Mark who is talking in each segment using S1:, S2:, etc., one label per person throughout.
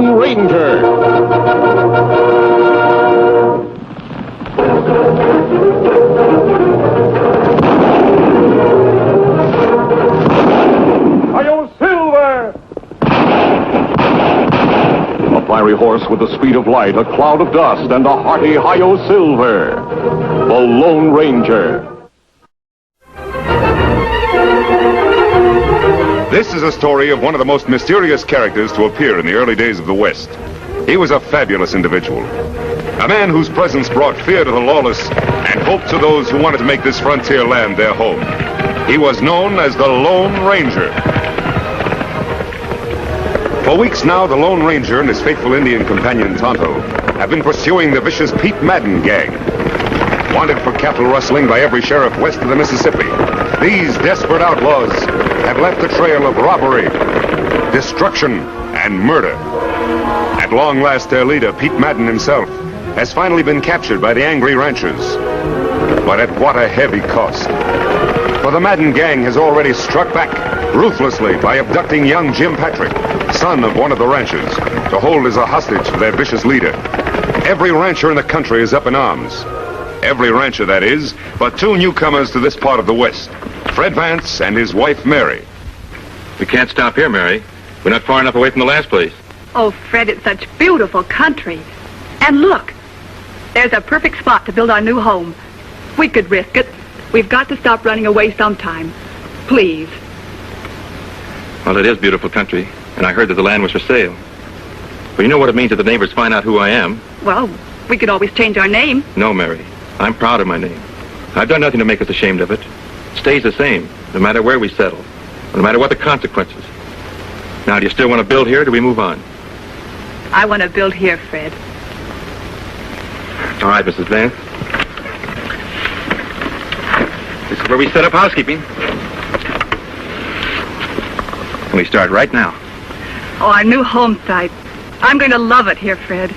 S1: Lone Ranger. A fiery horse with the speed of light, a cloud of dust, and a hearty Hi-Yo Silver. The Lone Ranger.
S2: This is a story of one of the most mysterious characters to appear in the early days of the West. He was a fabulous individual. A man whose presence brought fear to the lawless and hope to those who wanted to make this frontier land their home. He was known as the Lone Ranger. For weeks now, the Lone Ranger and his faithful Indian companion Tonto have been pursuing the vicious Pete Madden gang. Wanted for cattle rustling by every sheriff west of the Mississippi, these desperate outlaws have left a trail of robbery, destruction, and murder. At long last, their leader, Pete Madden himself, has finally been captured by the angry ranchers. But at what a heavy cost. For the Madden gang has already struck back ruthlessly by abducting young Jim Patrick, son of one of the ranchers, to hold as a hostage for their vicious leader. Every rancher in the country is up in arms. Every rancher, that is, but two newcomers to this part of the West, Fred Vance and his wife, Mary.
S3: We can't stop here, Mary. We're not far enough away from the last place.
S4: Oh, Fred, it's such beautiful country. And look, there's a perfect spot to build our new home. We could risk it. We've got to stop running away sometime. Please.
S3: Well, it is beautiful country, and I heard that the land was for sale. But you know what it means if the neighbors find out who I am?
S4: Well, we could always change our name.
S3: No, Mary. I'm proud of my name. I've done nothing to make us ashamed of it. It stays the same, no matter where we settle, no matter what the consequences. Now, do you still want to build here, or do we move on?
S4: I want to build here, Fred.
S3: All right, Mrs. Vance. This is where we set up housekeeping. And we start right now.
S4: Oh, our new home site. I'm going to love it here, Fred.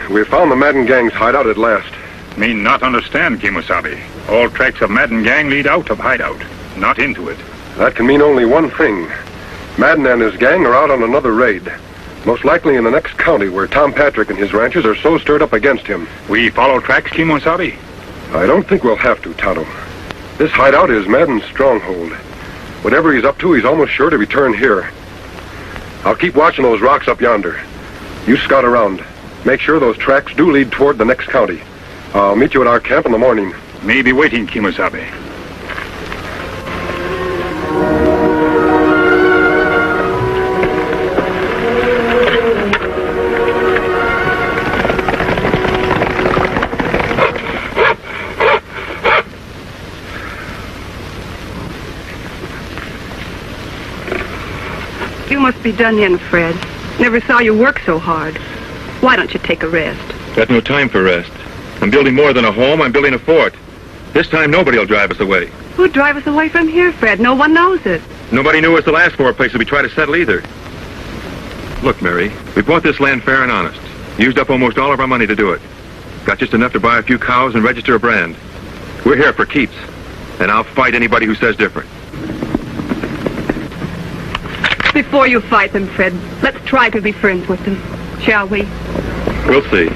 S5: We found the Madden gang's hideout at last.
S6: Me not understand, Kimosabe. All tracks of Madden gang lead out of hideout, not into it.
S5: That can mean only one thing. Madden and his gang are out on another raid. Most likely in the next county where Tom Patrick and his ranchers are so stirred up against him.
S6: We follow tracks, Kimosabe?
S5: I don't think we'll have to, Tonto. This hideout is Madden's stronghold. Whatever he's up to, he's almost sure to return here. I'll keep watching those rocks up yonder. You scout around. Make sure those tracks do lead toward the next county. I'll meet you at our camp in the morning.
S6: Me be waiting, Kimosabe.
S4: You must be done in, Fred. Never saw you work so hard. Why don't you take a rest?
S3: Got no time for rest. I'm building more than a home. I'm building a fort. This time nobody will drive us away.
S4: Who'd drive us away from here, Fred? No one knows it.
S3: Nobody knew us the last 4 places we tried to settle either. Look, Mary, we bought this land fair and honest. Used up almost all of our money to do it. Got just enough to buy a few cows and register a brand. We're here for keeps, and I'll fight anybody who says different.
S4: Before you fight them, Fred, let's try to be friends with them, shall we?
S3: We'll see.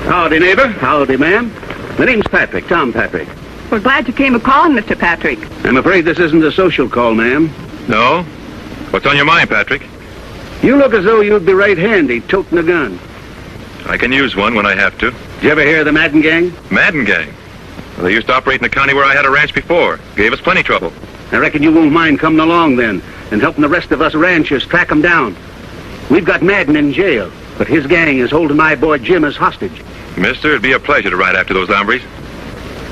S7: Howdy, neighbor. Howdy, ma'am. My name's Patrick, Tom Patrick.
S4: We're glad you came a-calling, Mr. Patrick.
S7: I'm afraid this isn't a social call, ma'am.
S3: No? What's on your mind, Patrick?
S7: You look as though you'd be right handy toting a gun.
S3: I can use one when I have to.
S7: Did you ever hear of the Madden gang?
S3: Madden gang? Well, they used to operate in the county where I had a ranch before. Gave us plenty trouble.
S7: I reckon you won't mind coming along then and helping the rest of us ranchers track them down. We've got Madden in jail, but his gang is holding my boy Jim as hostage.
S3: Mister, it'd be a pleasure to ride after those hombres.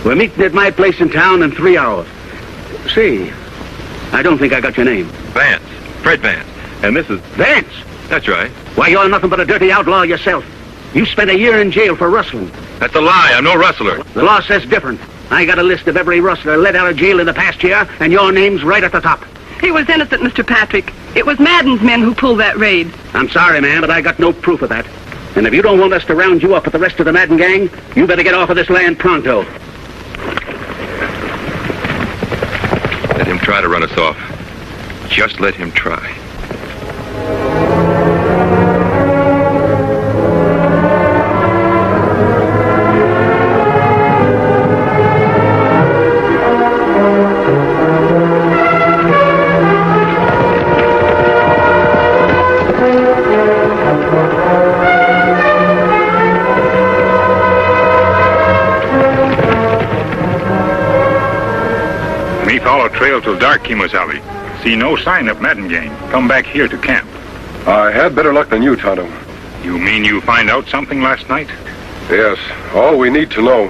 S7: We're meeting at my place in town in 3 hours. See, I don't think I got your name.
S3: Vance. Fred Vance. And this is...
S7: Vance!
S3: That's right.
S7: Why, you're nothing but a dirty outlaw yourself. You spent a year in jail for rustling.
S3: That's a lie. I'm no rustler.
S7: The law says different. I got a list of every rustler let out of jail in the past year, and your name's right at the top.
S4: He was innocent, Mr. Patrick. It was Madden's men who pulled that raid.
S7: I'm sorry, man, but I got no proof of that. And if you don't want us to round you up with the rest of the Madden gang, you better get off of this land pronto.
S3: Let him try to run us off. Just let him try.
S6: Me follow trail till dark, Kemosabe. See no sign of Madden gang. Come back here to camp.
S5: I had better luck than you, Tonto.
S6: You mean you find out something last night?
S5: Yes, all we need to know.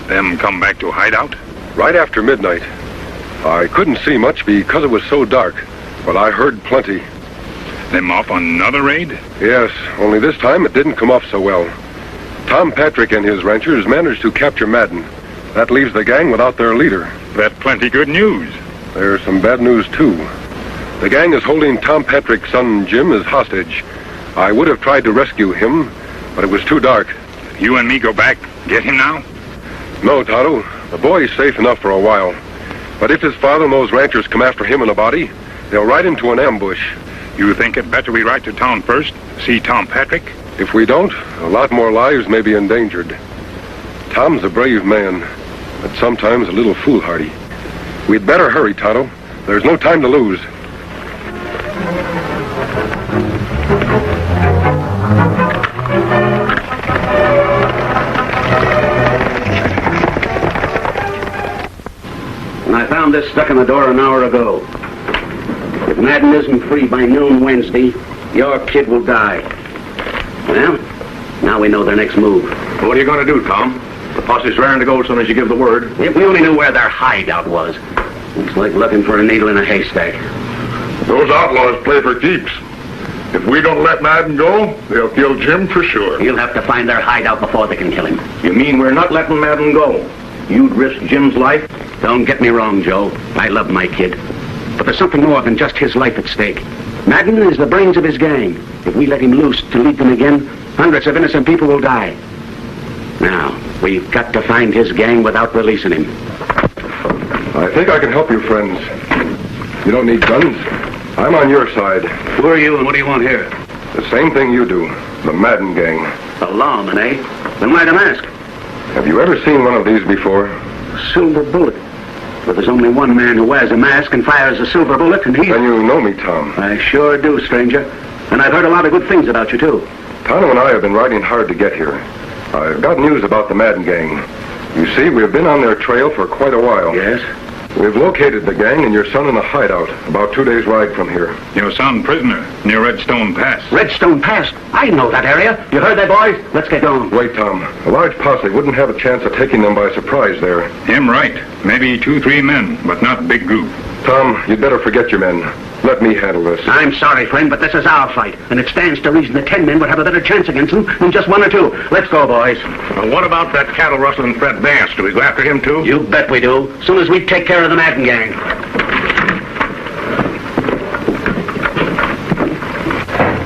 S6: Them come back to hideout?
S5: Right after midnight. I couldn't see much because it was so dark, but I heard plenty.
S6: Them off on another raid?
S5: Yes, only this time it didn't come off so well. Tom Patrick and his ranchers managed to capture Madden. That leaves the gang without their leader.
S6: That's plenty good news.
S5: There's some bad news, too. The gang is holding Tom Patrick's son, Jim, as hostage. I would have tried to rescue him, but it was too dark.
S6: You and me go back, get him now?
S5: No, Tonto. The boy's safe enough for a while. But if his father and those ranchers come after him in a body, they'll ride into an ambush.
S6: You think it better we ride to town first, see Tom Patrick?
S5: If we don't, a lot more lives may be endangered. Tom's a brave man, but sometimes a little foolhardy. We'd better hurry, Tonto. There's no time to lose.
S7: I found this stuck in the door an hour ago. If Madden isn't free by noon Wednesday, your kid will die. Well, now we know their next move.
S3: What are you going to do, Tom? The posse's raring to go as soon as you give the word.
S7: If we only knew where their hideout was. It's like looking for a needle in a haystack.
S8: Those outlaws play for keeps. If we don't let Madden go, they'll kill Jim for sure.
S7: You'll have to find their hideout before they can kill him.
S3: You mean we're not letting Madden go? You'd risk Jim's life?
S7: Don't get me wrong, Joe. I love my kid. But there's something more than just his life at stake. Madden is the brains of his gang. If we let him loose to lead them again, hundreds of innocent people will die. Now, we've got to find his gang without releasing him.
S5: I think I can help you, friends. You don't need guns. I'm on your side.
S7: Who are you and what do you want here?
S5: The same thing you do. The Madden gang.
S7: The lawman, eh? Then why the mask?
S5: Have you ever seen one of these before?
S7: Silver bullet. But there's only one man who wears a mask and fires a silver bullet, and
S5: Then you know me, Tom.
S7: I sure do, stranger. And I've heard a lot of good things about you, too.
S5: Tonto and I have been riding hard to get here. I've got news about the Madden gang. You see, we've been on their trail for quite a while.
S7: Yes?
S5: We've located the gang and your son in a hideout, about 2 days' ride from here.
S6: Your son prisoner, near Redstone Pass.
S7: Redstone Pass. I know that area. You heard that, boys? Let's get going.
S5: Wait, Tom. A large posse wouldn't have a chance of taking them by surprise there.
S6: Him right. Maybe 2-3 men, but not big group.
S5: Tom, you'd better forget your men. Let me handle this.
S7: I'm sorry, friend, but this is our fight, and it stands to reason that 10 men would have a better chance against them than just 1 or 2. Let's go, boys.
S3: Well, what about that cattle rustling Fred Vance? Do we go after him, too?
S7: You bet we do. As soon as we take care of the Madden gang.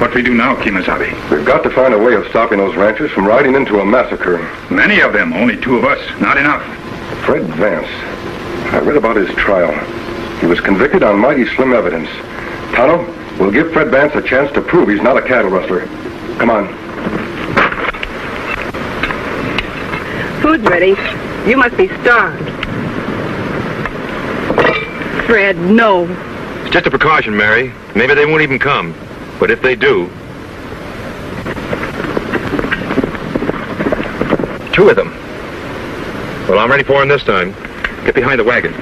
S6: What we do now, Kemosabe?
S5: We've got to find a way of stopping those ranchers from riding into a massacre.
S6: Many of them, only 2 of us. Not enough.
S5: Fred Vance. I read about his trial. He was convicted on mighty slim evidence. Tonto, we'll give Fred Vance a chance to prove he's not a cattle rustler. Come on.
S4: Food's ready. You must be starved. Fred, no.
S3: It's just a precaution, Mary. Maybe they won't even come. But if they do... 2 of them. Well, I'm ready for him this time. Get behind the wagon.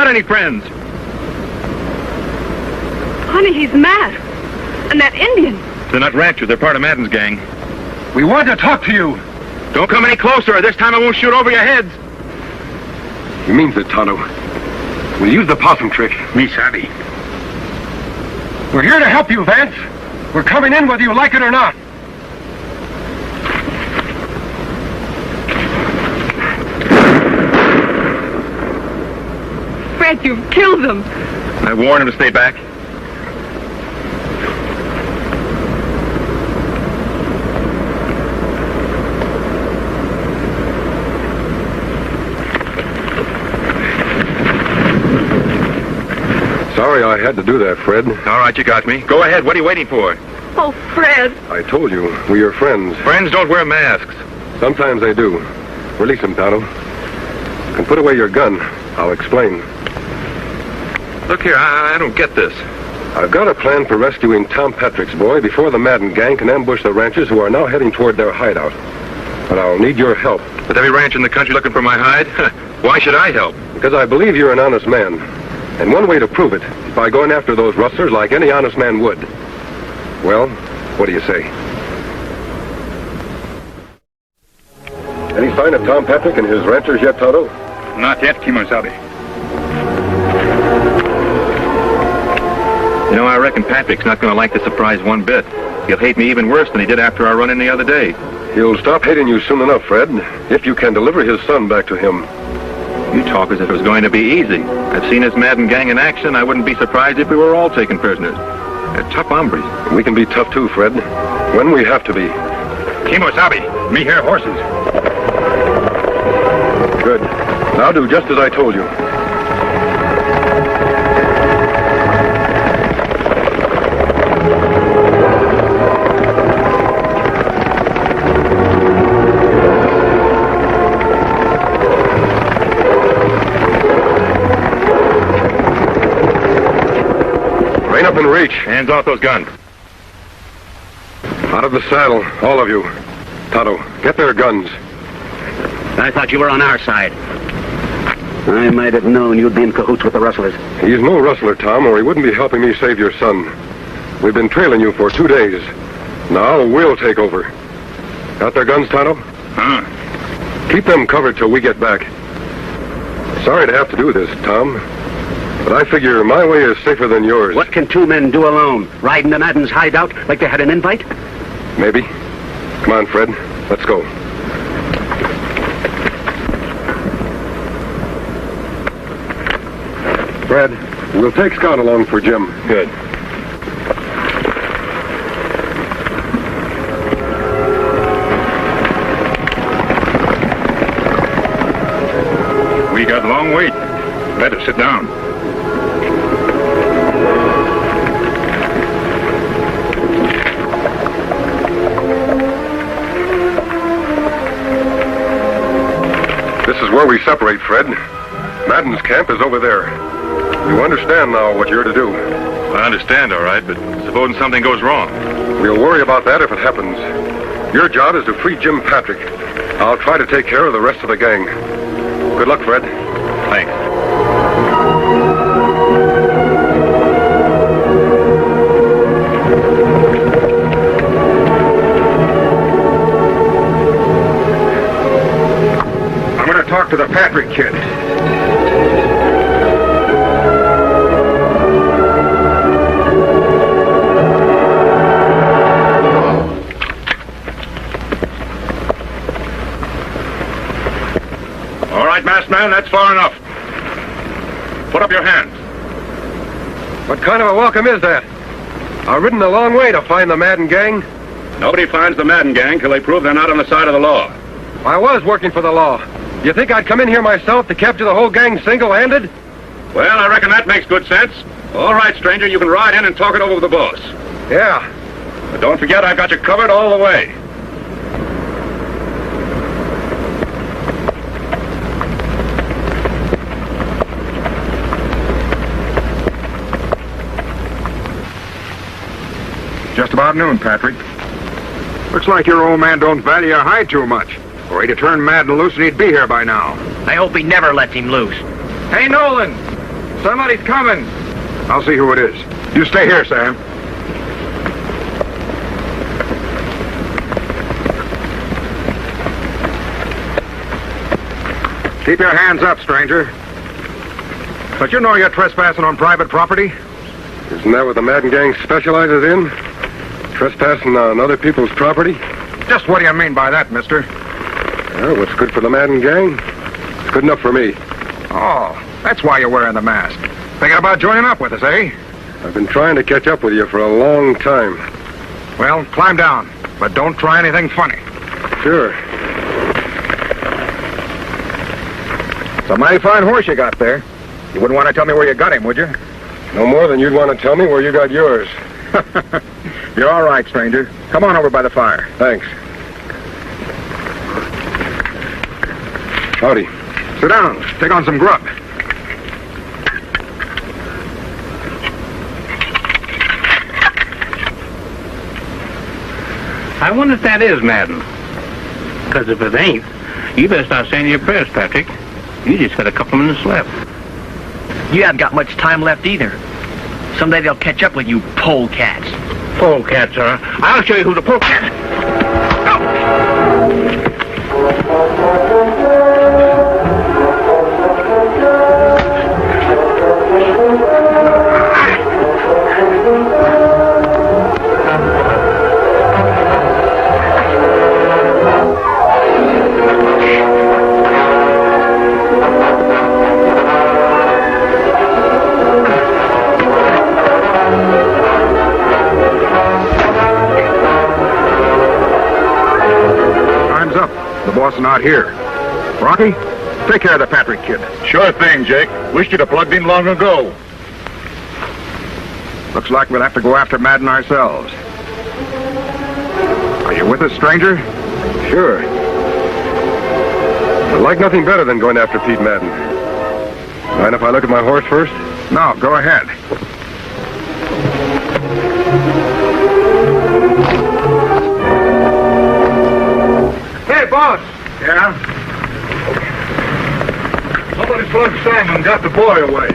S3: got any friends.
S4: Honey, he's mad. And that Indian.
S3: They're not ranchers. They're part of Madden's gang.
S5: We want to talk to you.
S3: Don't come any closer, or this time I won't shoot over your heads.
S5: He means it, Tonto. We'll use the possum trick.
S6: Me savvy.
S5: We're here to help you, Vance. We're coming in whether you like it or not.
S4: Fred, you've killed them.
S3: I warned him to stay back.
S5: Sorry I had to do that, Fred.
S3: All right, you got me. Go ahead. What are you waiting for?
S4: Oh, Fred.
S5: I told you, we're your friends.
S3: Friends don't wear masks.
S5: Sometimes they do. Release him, Tonto. You can put away your gun. I'll explain.
S3: Look here, I don't get this.
S5: I've got a plan for rescuing Tom Patrick's boy before the Madden gang can ambush the ranchers who are now heading toward their hideout. But I'll need your help.
S3: With every ranch in the country looking for my hide? Why should I help?
S5: Because I believe you're an honest man. And one way to prove it is by going after those rustlers like any honest man would. Well, what do you say? Any sign of Tom Patrick and his ranchers yet, Tonto?
S6: Not yet, Kimosabe.
S3: You know, I reckon Patrick's not going to like the surprise one bit. He'll hate me even worse than he did after our run-in the other day.
S5: He'll stop hating you soon enough, Fred, if you can deliver his son back to him.
S3: You talk as if it was going to be easy. I've seen this Madden gang in action. I wouldn't be surprised if we were all taken prisoners. They're tough hombres.
S5: We can be tough too, Fred, when we have to be.
S6: Kimosabe, me hear horses.
S5: Good. Now do just as I told you. Rein up and reach.
S3: Hands off those guns.
S5: Out of the saddle, all of you. Tonto, get their guns.
S7: I thought you were on our side. I might have known you'd be in cahoots with the rustlers.
S5: He's no rustler, Tom, or he wouldn't be helping me save your son. We've been trailing you for 2 days. Now we'll take over. Got their guns, Tonto?
S6: Huh?
S5: Keep them covered till we get back. Sorry to have to do this, Tom, but I figure my way is safer than yours.
S7: What can two men do alone? Ride into Madden's hideout like they had an invite?
S5: Maybe. Come on, Fred. Let's go. Fred, we'll take Scott along for Jim.
S3: Good.
S6: We got a long wait. Better sit down.
S5: This is where we separate, Fred. Madden's camp is over there. You understand now what you're to do.
S3: I understand, all right, but supposing something goes wrong.
S5: We'll worry about that if it happens. Your job is to free Jim Patrick. I'll try to take care of the rest of the gang. Good luck, Fred.
S3: Thanks.
S6: I'm going to talk to the Patrick kid. All right, masked man, that's far enough. Put up your hands.
S5: What kind of a welcome is that? I've ridden a long way to find the Madden gang.
S6: Nobody finds the Madden gang till they prove they're not on the side of the law.
S5: I was working for the law. You think I'd come in here myself to capture the whole gang single-handed?
S6: Well, I reckon that makes good sense. All right, stranger, you can ride in and talk it over with the boss.
S5: Yeah.
S6: But don't forget I've got you covered all the way. Just about noon, Patrick. Looks like your old man don't value your hide too much. Or he'd have turned Madden loose and he'd be here by now.
S9: I hope he never lets him loose.
S6: Hey, Nolan! Somebody's coming. I'll see who it is. You stay here, Sam. Keep your hands up, stranger. But you know you're trespassing on private property?
S5: Isn't that what the Madden Gang specializes in? Trespassing on other people's property?
S6: Just what do you mean by that, mister?
S5: Well, what's good for the Madden Gang? It's good enough for me.
S6: Oh, that's why you're wearing the mask. Thinking about joining up with us, eh?
S5: I've been trying to catch up with you for a long time.
S6: Well, climb down, but don't try anything funny.
S5: Sure.
S6: It's a mighty fine horse you got there. You wouldn't want to tell me where you got him, would you?
S5: No more than you'd want to tell me where you got yours.
S6: You're all right, stranger. Come on over by the fire.
S5: Thanks. Howdy.
S6: Sit down. Take on some grub.
S9: I wonder if that is Madden. Because if it ain't, you better start saying your prayers, Patrick. You just got a couple minutes left.
S10: You haven't got much time left either. Someday they'll catch up with you polecats.
S9: Polecats, huh? I'll show you who the polecat.
S6: Boss not here. Rocky, take care of the Patrick kid.
S8: Sure thing, Jake. Wished you'd have plugged in long ago.
S6: Looks like we'll have to go after Madden ourselves. Are you with us, stranger?
S5: Sure. I'd like nothing better than going after Pete Madden. Mind if I look at my horse first?
S6: No, go ahead.
S8: Hey, boss.
S6: Yeah?
S8: Somebody plugged Sam and got the boy away.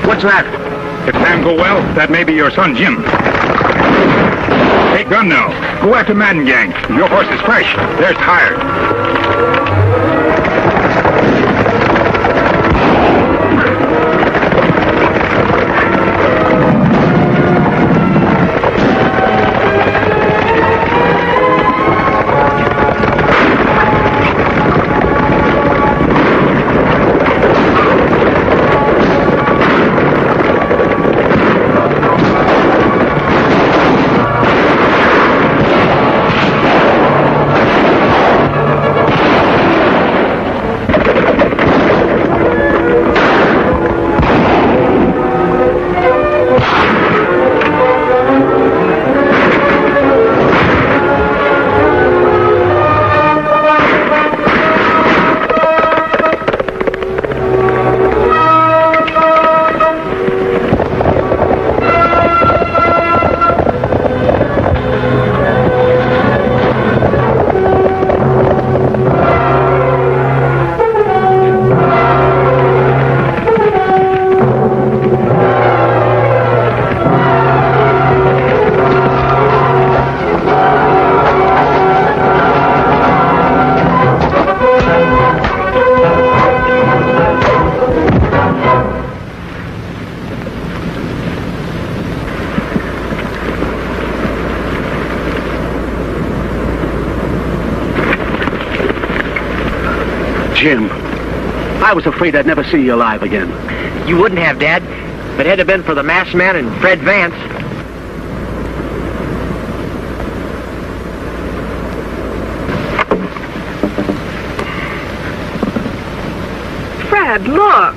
S6: What's that? If Sam go well, that may be your son, Jim. Take gun now. Go after Madden Gang. Your horse is fresh. There's tired.
S7: Jim. I was afraid I'd never see you alive again.
S10: You wouldn't have, Dad. If it had been for the masked man and Fred Vance.
S4: Fred, look.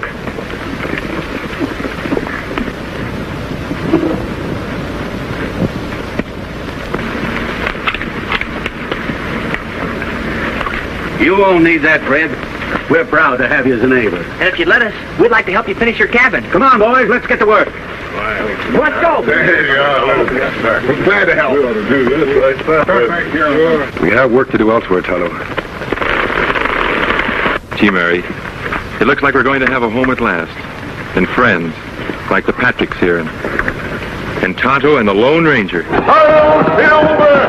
S7: You won't need that, Fred. We're proud to have you as a neighbor.
S10: And if you'd let us, we'd like to help you finish your cabin.
S7: Come on, boys, let's get to work.
S10: Let's go.
S8: There you are. We're glad to help. We ought to do this.
S5: We have work to do elsewhere, Tonto.
S3: Gee, Mary, it looks like we're going to have a home at last. And friends, like the Patricks here. And Tonto and the Lone Ranger.
S1: Hi-yo, Silver!